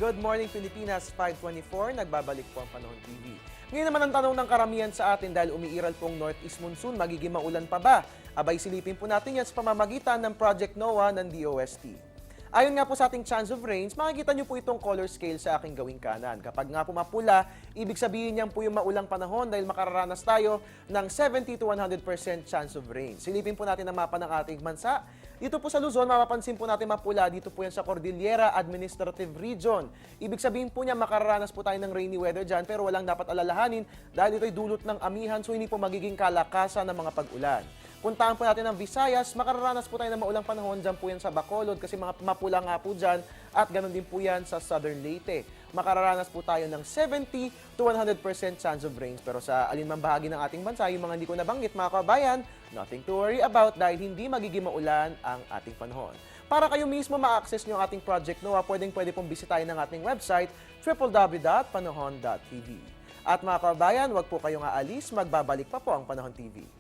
Good Morning Pilipinas 524, nagbabalik po ang Panahon TV. Ngayon naman ang tanong ng karamihan sa atin dahil umiiral pong Northeast Monsoon, magiging maulan pa ba? Abay silipin po natin yan sa pamamagitan ng Project NOAA ng DOST. Ayon nga po sa ating chance of rains, makikita nyo po itong color scale sa aking gawing kanan. Kapag nga po mapula, ibig sabihin yan po yung maulang panahon dahil makararanas tayo ng 70 to 100% chance of rain. Silipin po natin ang mapa ng ating bansa. Dito po sa Luzon, mapapansin po natin mapula. Dito po yan sa Cordillera Administrative Region. Ibig sabihin po niya makararanas po tayo ng rainy weather dyan pero walang dapat alalahanin dahil ito'y dulot ng amihan so hindi po magiging kalakasan ng mga pag-ulan. Puntahan po natin ang Visayas, makararanas po tayo ng maulang panahon, dyan po yan sa Bacolod kasi mga mapula nga po dyan at ganoon din po yan sa Southern Leyte. Makararanas po tayo ng 70 to 100% chance of rains pero sa alinmang bahagi ng ating bansa, yung mga hindi ko nabanggit mga kabayan, nothing to worry about dahil hindi magiging maulan ang ating panahon. Para kayo mismo ma-access nyo ang ating Project NOAA, pwede pong bisitahin ang ating website www.panahon.tv. At mga kabayan, huwag po kayong aalis, magbabalik pa po ang Panahon TV.